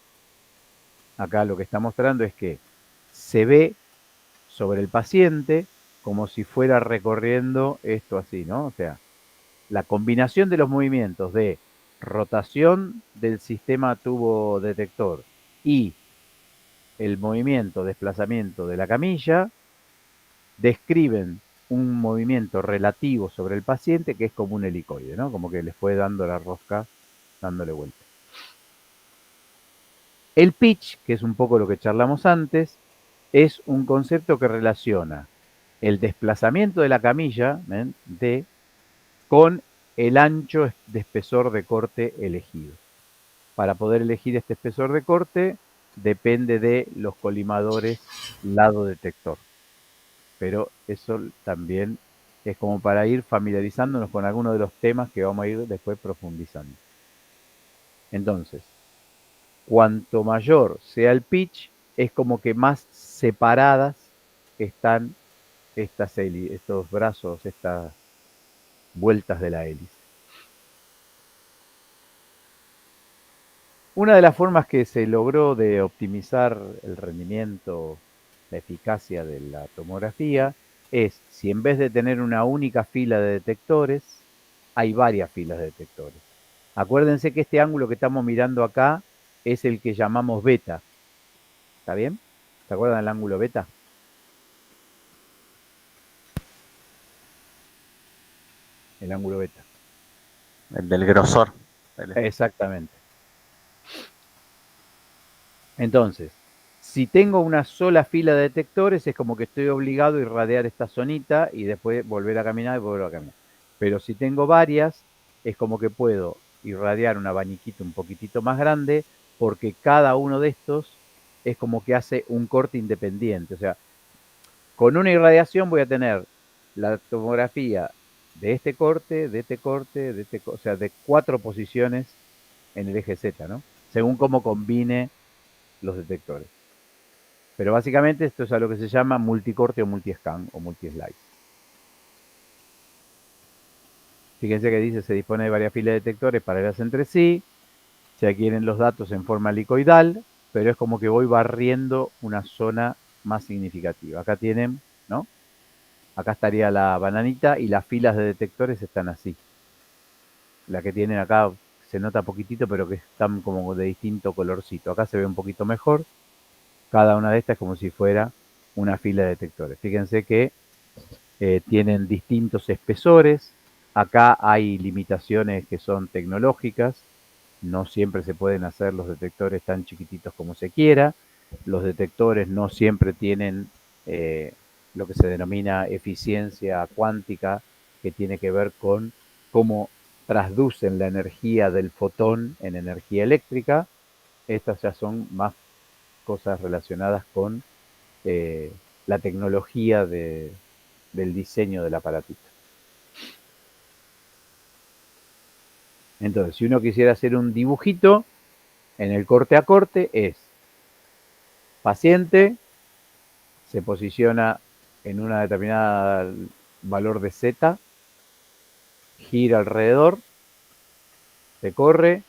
Acá lo que está mostrando es que se ve sobre el paciente como si fuera recorriendo esto así, ¿no? O sea, la combinación de los movimientos de rotación del sistema tubo detector y el movimiento, desplazamiento de la camilla, describen un movimiento relativo sobre el paciente que es como un helicoide, ¿no? Como que le fue dando la rosca, dándole vuelta. El pitch, que es un poco lo que charlamos antes, es un concepto que relaciona el desplazamiento de la camilla, ¿ven? Con el ancho de espesor de corte elegido. Para poder elegir este espesor de corte depende de los colimadores lado detector. Pero eso también es como para ir familiarizándonos con algunos de los temas que vamos a ir después profundizando. Entonces, cuanto mayor sea el pitch, es como que más separadas están estos brazos, estas vueltas de la hélice. Una de las formas que se logró de optimizar el rendimiento, la eficacia de la tomografía, es si en vez de tener una única fila de detectores, hay varias filas de detectores. Acuérdense que este ángulo que estamos mirando acá es el que llamamos beta. ¿Está bien? ¿Se acuerdan del ángulo beta? El ángulo beta. El del grosor. Exactamente. Entonces, si tengo una sola fila de detectores, es como que estoy obligado a irradiar esta zonita y después volver a caminar y volver a caminar. Pero si tengo varias, es como que puedo irradiar un abaniquito un poquitito más grande, porque cada uno de estos es como que hace un corte independiente. O sea, con una irradiación voy a tener la tomografía de este corte, de este corte, de este corte, o sea, de 4 posiciones en el eje Z, ¿no? Según cómo combine los detectores. Pero básicamente esto es a lo que se llama multicorte o multiscan o multislice. Fíjense que dice se dispone de varias filas de detectores paralelas entre sí, se adquieren los datos en forma helicoidal, pero es como que voy barriendo una zona más significativa. Acá tienen, ¿no? Acá estaría la bananita y las filas de detectores están así. La que tienen acá se nota poquitito, pero que están como de distinto colorcito. Acá se ve un poquito mejor. Cada una de estas es como si fuera una fila de detectores. Fíjense que tienen distintos espesores. Acá hay limitaciones que son tecnológicas. No siempre se pueden hacer los detectores tan chiquititos como se quiera. Los detectores no siempre tienen lo que se denomina eficiencia cuántica, que tiene que ver con cómo transducen la energía del fotón en energía eléctrica. Estas ya son más cosas relacionadas con la tecnología del diseño del aparatito. Entonces, si uno quisiera hacer un dibujito en el corte a corte, es paciente, se posiciona en una determinada valor de Z, gira alrededor, se corre,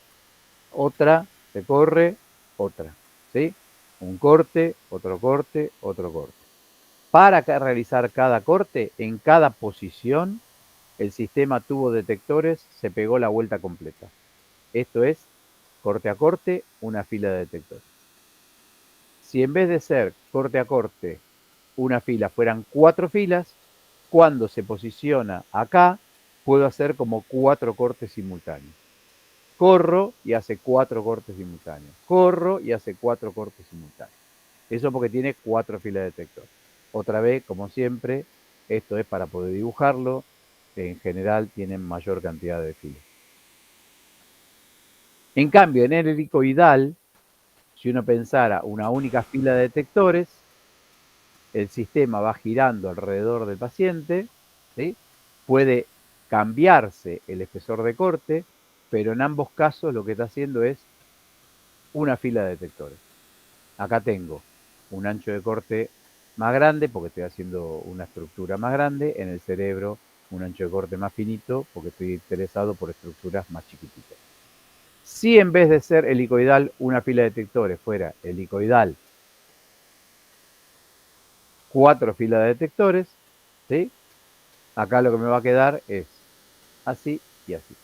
otra, se corre, otra, ¿sí? Un corte, otro corte, otro corte. Para realizar cada corte, en cada posición, el sistema tubo detectores se pegó la vuelta completa. Esto es corte a corte, una fila de detectores. Si en vez de ser corte a corte una fila fueran 4 filas, cuando se posiciona acá, puedo hacer como 4 cortes simultáneos. Corro y hace 4 cortes simultáneos. Corro y hace 4 cortes simultáneos. Eso porque tiene 4 filas de detector. Otra vez, como siempre, esto es para poder dibujarlo. En general tienen mayor cantidad de filas. En cambio, en el helicoidal, si uno pensara una única fila de detectores, el sistema va girando alrededor del paciente, ¿sí? Puede cambiarse el espesor de corte, pero en ambos casos lo que está haciendo es una fila de detectores. Acá tengo un ancho de corte más grande porque estoy haciendo una estructura más grande, en el cerebro un ancho de corte más finito porque estoy interesado por estructuras más chiquititas. Si en vez de ser helicoidal una fila de detectores fuera helicoidal 4 filas de detectores, ¿sí? Acá lo que me va a quedar es así y así.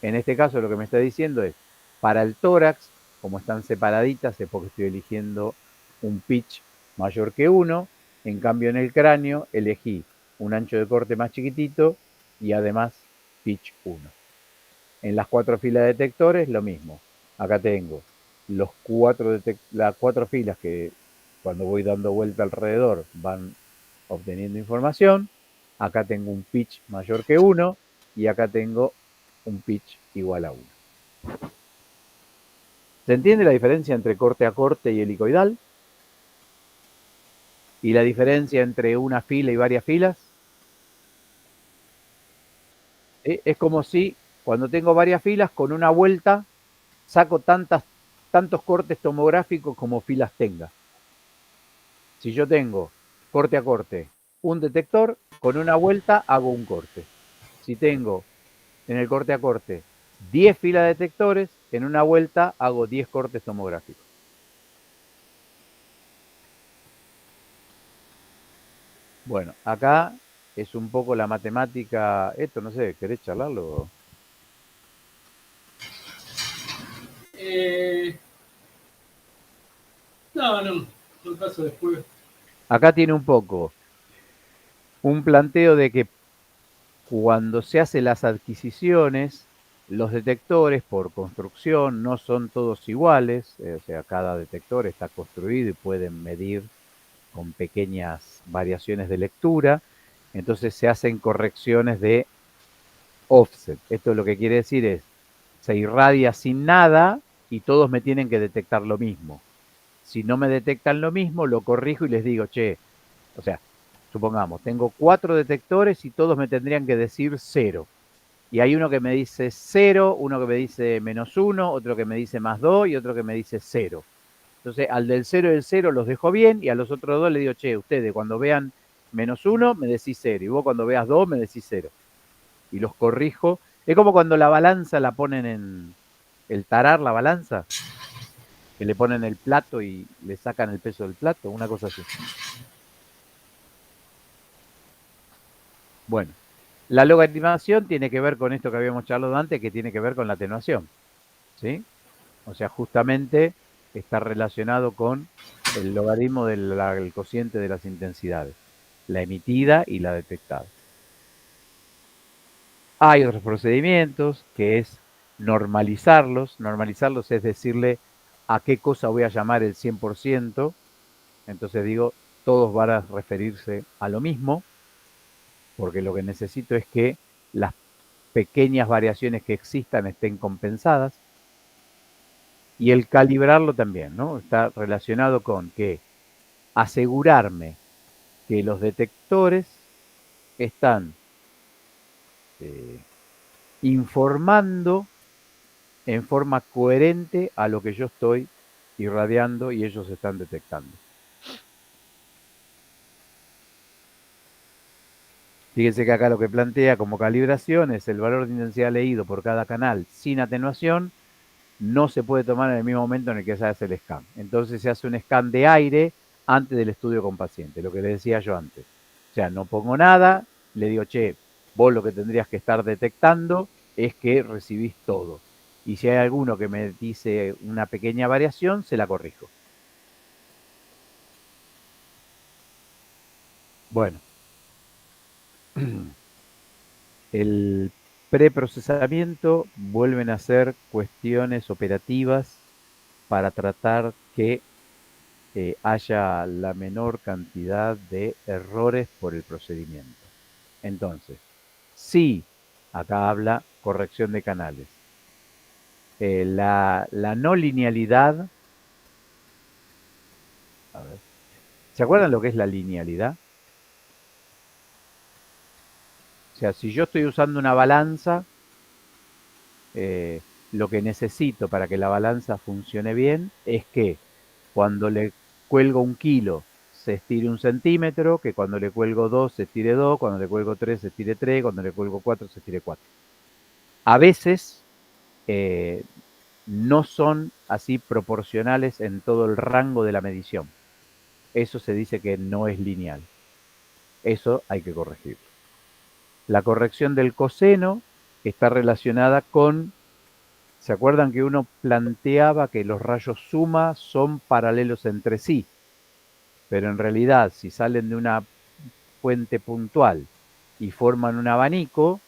En este caso lo que me está diciendo es, para el tórax, como están separaditas, es porque estoy eligiendo un pitch mayor que 1, en cambio en el cráneo elegí un ancho de corte más chiquitito y además pitch 1. En las 4 filas de detectores lo mismo. Acá tengo las 4 filas que cuando voy dando vuelta alrededor van obteniendo información. Acá tengo un pitch mayor que 1 y acá tengo un pitch igual a 1. ¿Se entiende la diferencia entre corte a corte y helicoidal? ¿Y la diferencia entre una fila y varias filas? Es como si cuando tengo varias filas con una vuelta saco tantos cortes tomográficos como filas tenga. Si yo tengo corte a corte un detector, con una vuelta hago un corte. Si tengo en el corte a corte 10 filas de detectores, en una vuelta hago 10 cortes tomográficos. Bueno, acá es un poco la matemática, esto no sé, ¿querés charlarlo? No, lo paso después. Acá tiene un poco un planteo de que cuando se hacen las adquisiciones, los detectores por construcción no son todos iguales, o sea, cada detector está construido y pueden medir con pequeñas variaciones de lectura, entonces se hacen correcciones de offset. Esto lo que quiere decir es, se irradia sin nada y todos me tienen que detectar lo mismo. Si no me detectan lo mismo, lo corrijo y les digo, che, o sea, supongamos, tengo 4 detectores y todos me tendrían que decir 0. Y hay uno que me dice 0, uno que me dice -1, otro que me dice +2 y otro que me dice 0. Entonces, al del 0 y el 0 los dejo bien y a los otros dos les digo, che, ustedes cuando vean -1 me decís 0 y vos cuando veas 2 me decís 0. Y los corrijo. Es como cuando la balanza la ponen en el tarar, la balanza, que le ponen el plato y le sacan el peso del plato, una cosa así. Bueno, la logaritmación tiene que ver con esto que habíamos charlado antes, que tiene que ver con la atenuación, ¿sí? O sea, justamente está relacionado con el logaritmo del cociente de las intensidades, la emitida y la detectada. Hay otros procedimientos que es normalizarlos. Normalizarlos es decirle a qué cosa voy a llamar el 100%. Entonces digo, todos van a referirse a lo mismo, porque lo que necesito es que las pequeñas variaciones que existan estén compensadas. Y el calibrarlo también, ¿no? Está relacionado con que asegurarme que los detectores están informando en forma coherente a lo que yo estoy irradiando y ellos están detectando. Fíjense que acá lo que plantea como calibración es el valor de intensidad leído por cada canal sin atenuación, no se puede tomar en el mismo momento en el que se hace el scan. Entonces se hace un scan de aire antes del estudio con paciente, lo que le decía yo antes. O sea, no pongo nada, le digo, che, vos lo que tendrías que estar detectando es que recibís todo. Y si hay alguno que me dice una pequeña variación, se la corrijo. Bueno, el preprocesamiento vuelven a ser cuestiones operativas para tratar que haya la menor cantidad de errores por el procedimiento. Entonces, sí, acá habla corrección de canales. La no linealidad, a ver, ¿se acuerdan lo que es la linealidad? O sea, si yo estoy usando una balanza, lo que necesito para que la balanza funcione bien es que cuando le cuelgo 1 kilo se estire 1 centímetro, que cuando le cuelgo 2 se estire 2, cuando le cuelgo 3 se estire 3, cuando le cuelgo 4 se estire 4. A veces no son así proporcionales en todo el rango de la medición. Eso se dice que no es lineal. Eso hay que corregirlo. La corrección del coseno está relacionada con, ¿se acuerdan que uno planteaba que los rayos suma son paralelos entre sí? Pero en realidad, si salen de una fuente puntual y forman un abanico,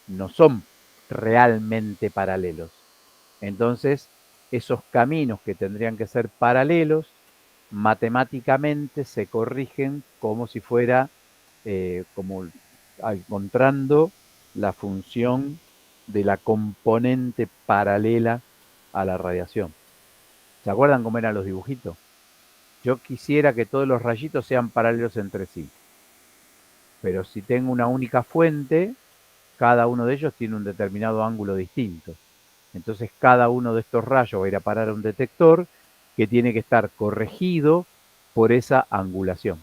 no son realmente paralelos. Entonces, esos caminos que tendrían que ser paralelos, matemáticamente se corrigen como si fuera, como encontrando la función de la componente paralela a la radiación. ¿Se acuerdan cómo eran los dibujitos? Yo quisiera que todos los rayitos sean paralelos entre sí. Pero si tengo una única fuente, cada uno de ellos tiene un determinado ángulo distinto. Entonces cada uno de estos rayos va a ir a parar a un detector que tiene que estar corregido por esa angulación.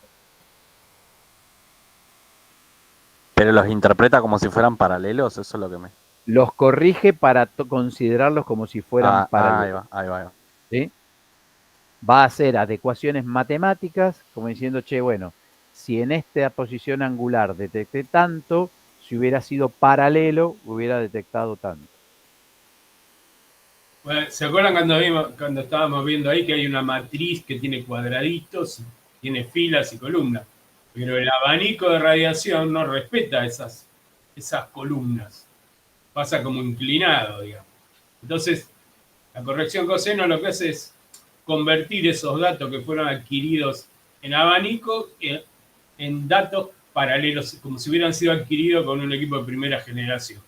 Pero los interpreta como si fueran paralelos, eso es lo que me... Los corrige para considerarlos como si fueran paralelos. Ahí va. ¿Sí? Va a hacer adecuaciones matemáticas, como diciendo, che, bueno, si en esta posición angular detecté tanto, si hubiera sido paralelo, hubiera detectado tanto. Bueno, ¿se acuerdan cuando estábamos viendo ahí que hay una matriz que tiene cuadraditos, tiene filas y columnas? Pero el abanico de radiación no respeta esas columnas. Pasa como inclinado, digamos. Entonces, la corrección coseno lo que hace es convertir esos datos que fueron adquiridos en abanico en datos paralelos, como si hubieran sido adquiridos con un equipo de primera generación.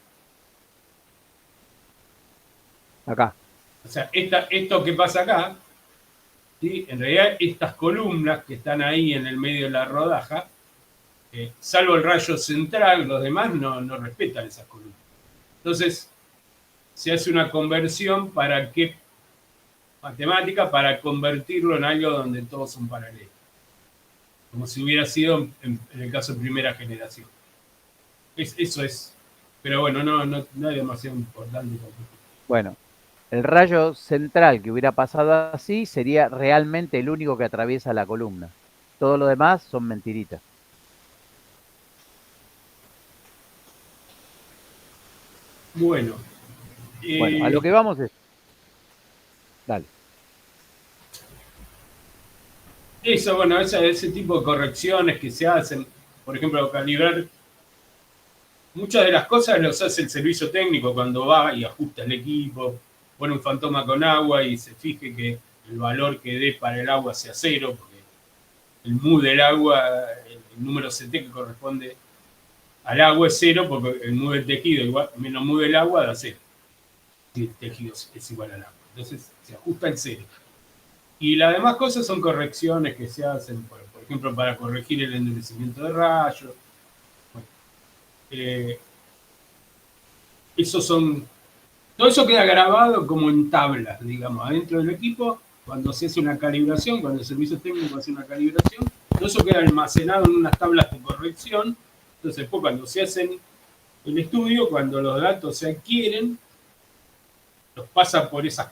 Acá. O sea, esto que pasa acá, ¿sí? En realidad estas columnas que están ahí en el medio de la rodaja, salvo el rayo central, los demás no respetan esas columnas. Entonces, se hace una conversión matemática para convertirlo en algo donde todos son paralelos. Como si hubiera sido en el caso de primera generación. Eso es. Pero bueno, no es demasiado importante. Bueno, el rayo central que hubiera pasado así sería realmente el único que atraviesa la columna. Todo lo demás son mentiritas. Bueno. Bueno, a lo que vamos es... Dale. Eso, bueno, ese tipo de correcciones que se hacen, por ejemplo, calibrar, muchas de las cosas los hace el servicio técnico cuando va y ajusta el equipo, pone un fantoma con agua y se fije que el valor que dé para el agua sea 0, porque el mu del agua, el número CT que corresponde al agua es 0, porque el mu del tejido igual, menos mu del agua da 0. Si el tejido es igual al agua. Entonces se ajusta el 0. Y las demás cosas son correcciones que se hacen, por ejemplo, para corregir el endurecimiento de rayos. Bueno, todo eso queda grabado como en tablas, digamos, adentro del equipo, cuando se hace una calibración, cuando el servicio técnico hace una calibración, todo eso queda almacenado en unas tablas de corrección. Entonces, después cuando se hacen el estudio, cuando los datos se adquieren, los pasa por esas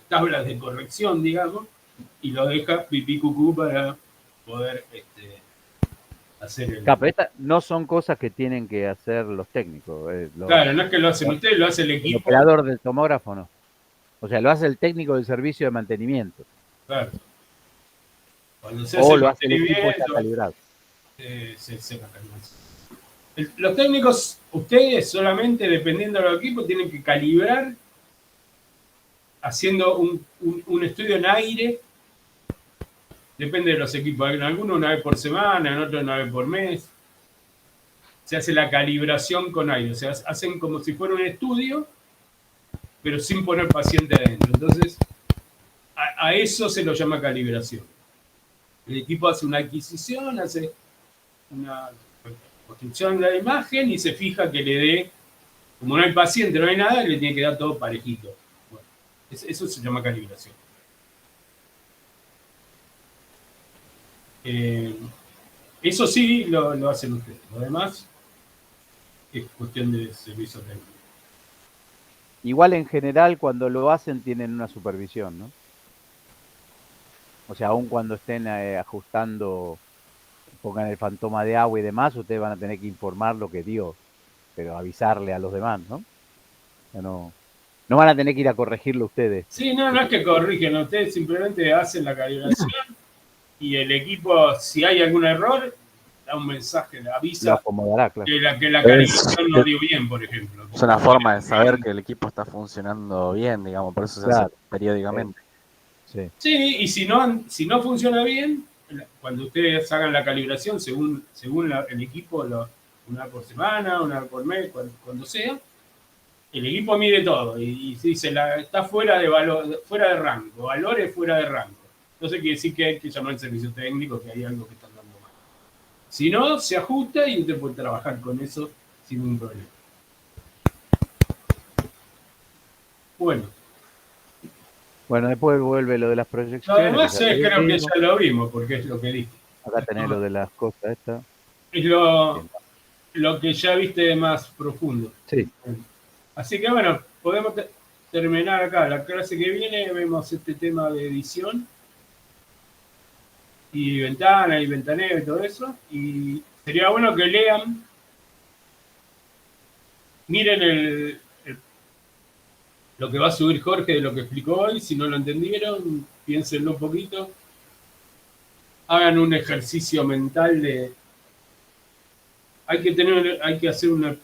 tablas de corrección, digamos, y lo deja pipí cucú para poder hacer el... Claro, pero estas no son cosas que tienen que hacer los técnicos. Claro, no es que lo hacen ustedes, lo hace el El equipo. operador del tomógrafo no. O sea, lo hace el técnico del servicio de mantenimiento. Claro. Cuando se hace O el lo hace el equipo ya mantenimiento, calibrado. se la calibración. Los técnicos, ustedes solamente dependiendo del equipo, tienen que calibrar haciendo un estudio en aire. Depende de los equipos. En algunos una vez por semana, en otros una vez por mes. Se hace la calibración con aire. O sea, hacen como si fuera un estudio, pero sin poner paciente adentro. Entonces, a eso se lo llama calibración. El equipo hace una adquisición, hace una construcción de la imagen y se fija que le dé, como no hay paciente, no hay nada, le tiene que dar todo parejito. Bueno, eso se llama calibración. Eso sí lo hacen ustedes. Lo demás es cuestión de servicio técnico. Igual en general cuando lo hacen tienen una supervisión, ¿no? O sea, aun cuando estén ajustando, pongan el fantoma de agua y demás, ustedes van a tener que informar lo que dio, pero avisarle a los demás, ¿no? O sea, no van a tener que ir a corregirlo ustedes. Sí, no es que corrigen, ustedes simplemente hacen la calibración y el equipo, si hay algún error, da un mensaje, le Lo avisa acomodará, claro. que la calibración no dio bien, por ejemplo. Es una forma de saber que el equipo está funcionando bien, digamos, por eso se hace periódicamente. Sí. Sí, y si no funciona bien, cuando ustedes hagan la calibración, según el equipo, una por semana, una por mes, cuando sea, el equipo mide todo y dice, está fuera de valor, fuera de rango, valores fuera de rango. Entonces quiere decir que hay que llamar al servicio técnico, que hay algo que están dando mal. Si no, se ajusta y usted puede trabajar con eso sin ningún problema. Bueno, después vuelve lo de las Lo proyecciones. demás creo que ya lo vimos, porque es lo que dije. Acá tenés lo de las cosas estas. Es lo que ya viste de más profundo. Sí. Así que bueno, podemos terminar acá. La clase que viene vemos este tema de edición y ventana y ventaneo y todo eso. Y sería bueno que lean, miren lo que va a subir Jorge de lo que explicó hoy. Si no lo entendieron, piénsenlo un poquito. Hagan un ejercicio mental de... Hay que hacer una